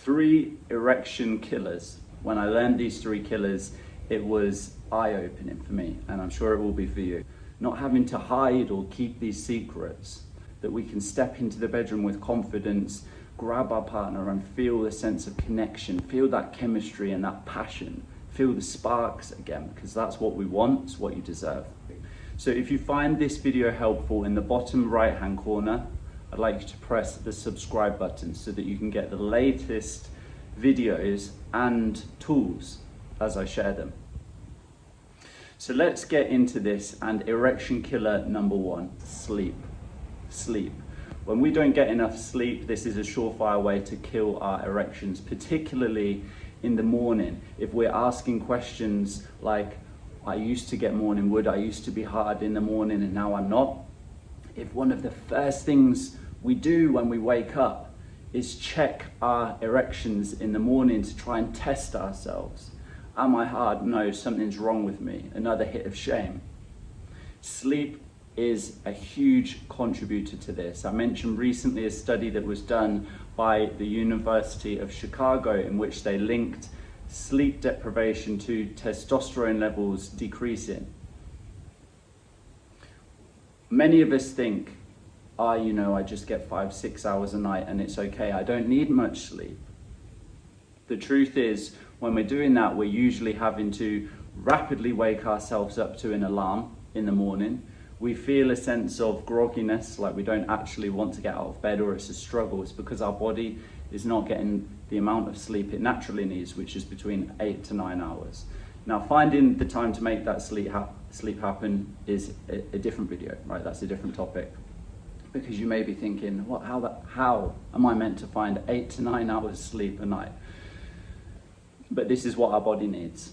3 erection killers. When I learned these 3 killers, it was eye-opening for me, and I'm sure it will be for you. Not having to hide or keep these secrets, that we can step into the bedroom with confidence, grab our partner and feel the sense of connection, feel that chemistry and that passion, feel the sparks again, because that's what we want, it's what you deserve. So if you find this video helpful, in the bottom right hand corner, I'd like you to press the subscribe button so that you can get the latest videos and tools as I share them. So let's get into this, and erection killer number 1, sleep. Sleep. When we don't get enough sleep, this is a surefire way to kill our erections, particularly in the morning. If we're asking questions like, I used to get morning wood, I used to be hard in the morning and now I'm not. If one of the first things we do when we wake up is check our erections in the morning to try and test ourselves. Am I hard? No, something's wrong with me. Another hit of shame. Sleep is a huge contributor to this. I mentioned recently a study that was done by the University of Chicago in which they linked sleep deprivation to testosterone levels decreasing. Many of us think, I just get 5-6 hours a night and it's okay, I don't need much sleep. The truth is, when we're doing that, we're usually having to rapidly wake ourselves up to an alarm in the morning. We feel a sense of grogginess, like we don't actually want to get out of bed, or it's a struggle. It's because our body is not getting the amount of sleep it naturally needs, which is between 8 to 9 hours. Now, finding the time to make that sleep happen is a different video, right? That's a different topic. Because you may be thinking, how am I meant to find 8 to 9 hours sleep a night? But this is what our body needs.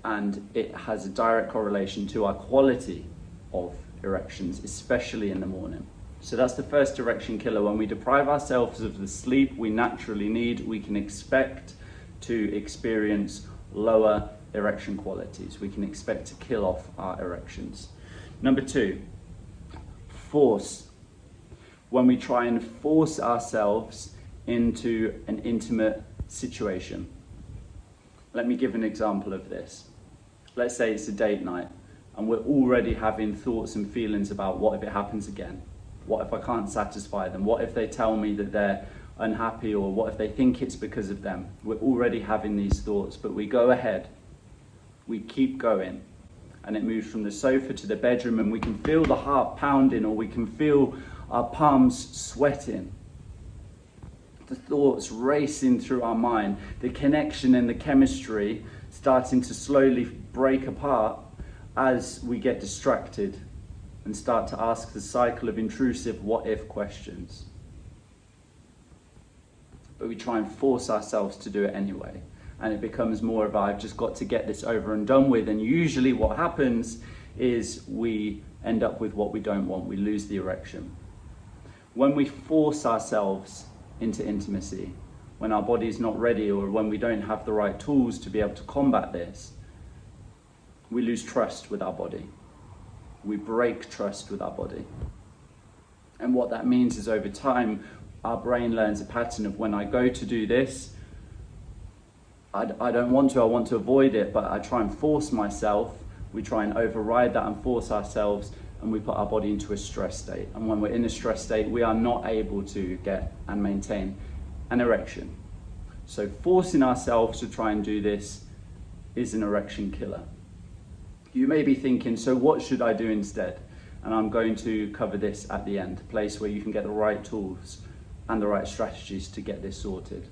And it has a direct correlation to our quality of erections, especially in the morning. So that's the first erection killer. When we deprive ourselves of the sleep we naturally need, we can expect to experience lower erection qualities. We can expect to kill off our erections. Number 2, force. When we try and force ourselves into an intimate situation. Let me give an example of this. Let's say it's a date night and we're already having thoughts and feelings about what if it happens again? What if I can't satisfy them? What if they tell me that they're unhappy, or what if they think it's because of them? We're already having these thoughts, but we go ahead. We keep going, and it moves from the sofa to the bedroom, and we can feel the heart pounding, or we can feel our palms sweating. The thoughts racing through our mind, the connection and the chemistry starting to slowly break apart as we get distracted and start to ask the cycle of intrusive what-if questions. But we try and force ourselves to do it anyway. And it becomes more of, I've just got to get this over and done with. And usually what happens is we end up with what we don't want. We lose the erection. When we force ourselves into intimacy, when our body is not ready, or when we don't have the right tools to be able to combat this, we lose trust with our body. We break trust with our body. And what that means is, over time, our brain learns a pattern of, when I go to do this, I don't want to, I want to avoid it, but I try and force myself. We try and override that and force ourselves, and we put our body into a stress state. And when we're in a stress state, we are not able to get and maintain an erection. So forcing ourselves to try and do this is an erection killer. You may be thinking, so what should I do instead? And I'm going to cover this at the end, a place where you can get the right tools and the right strategies to get this sorted.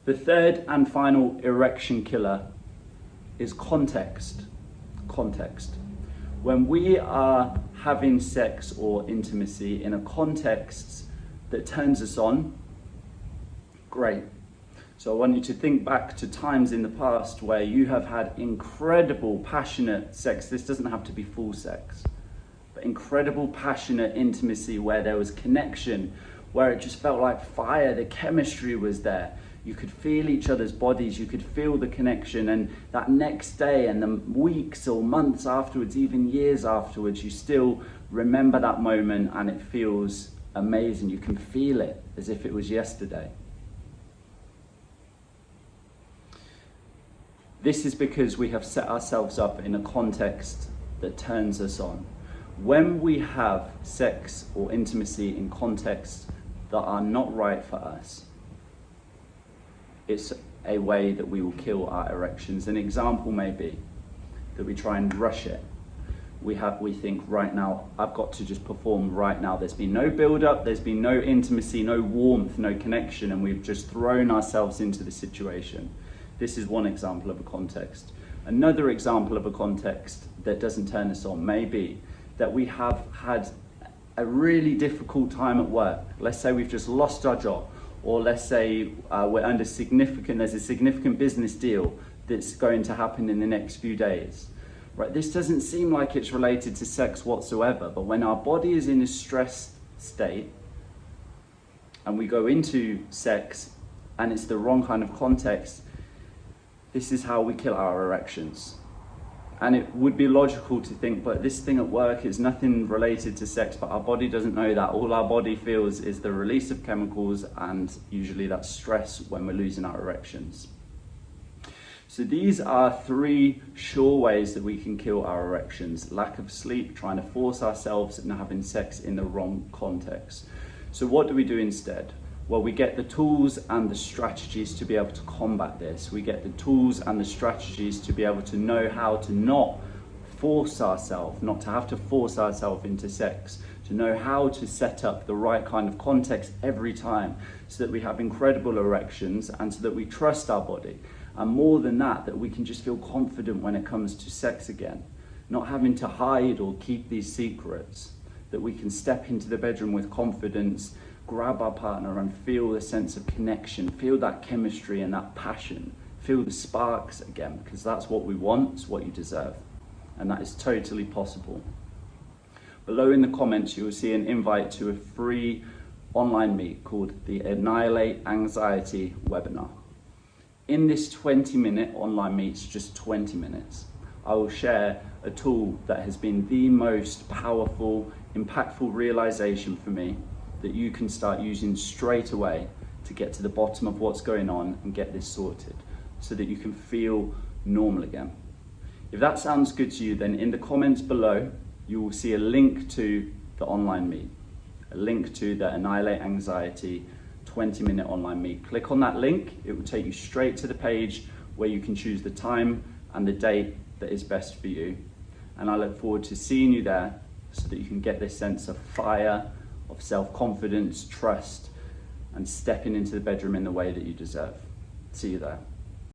The third and final erection killer is context. Context. When we are having sex or intimacy in a context that turns us on, great. So I want you to think back to times in the past where you have had incredible, passionate sex. This doesn't have to be full sex, but incredible, passionate intimacy where there was connection, where it just felt like fire, the chemistry was there. You could feel each other's bodies, you could feel the connection, and that next day and the weeks or months afterwards, even years afterwards, you still remember that moment and it feels amazing. You can feel it as if it was yesterday. This is because we have set ourselves up in a context that turns us on. When we have sex or intimacy in contexts that are not right for us, it's a way that we will kill our erections. An example may be that we try and rush it. We think right now, I've got to just perform right now. There's been no build up, there's been no intimacy, no warmth, no connection, and we've just thrown ourselves into the situation. This is one example of a context. Another example of a context that doesn't turn us on may be that we have had a really difficult time at work. Let's say we've just lost our job, or let's say there's a significant business deal that's going to happen in the next few days. Right, this doesn't seem like it's related to sex whatsoever, but when our body is in a stressed state and we go into sex and it's the wrong kind of context, this is how we kill our erections. And it would be logical to think, but this thing at work is nothing related to sex, but our body doesn't know that. All our body feels is the release of chemicals, and usually that's stress when we're losing our erections. So these are 3 sure ways that we can kill our erections: lack of sleep, trying to force ourselves, and having sex in the wrong context. So what do we do instead? Well, we get the tools and the strategies to be able to combat this. We get the tools and the strategies to be able to know how to not force ourselves, not to have to force ourselves into sex, to know how to set up the right kind of context every time so that we have incredible erections and so that we trust our body. And more than that, that we can just feel confident when it comes to sex again, not having to hide or keep these secrets, that we can step into the bedroom with confidence, grab our partner and feel the sense of connection, feel that chemistry and that passion, feel the sparks again, because that's what we want, it's what you deserve. And that is totally possible. Below in the comments, you will see an invite to a free online meet called the Annihilate Anxiety webinar. In this 20-minute online meet, it's just 20 minutes, I will share a tool that has been the most powerful, impactful realization for me that you can start using straight away to get to the bottom of what's going on and get this sorted so that you can feel normal again. If that sounds good to you, then in the comments below, you will see a link to the online meet, a link to the Annihilate Anxiety 20-minute online meet. Click on that link, it will take you straight to the page where you can choose the time and the date that is best for you. And I look forward to seeing you there so that you can get this sense of fire, of self-confidence, trust, and stepping into the bedroom in the way that you deserve. See you there.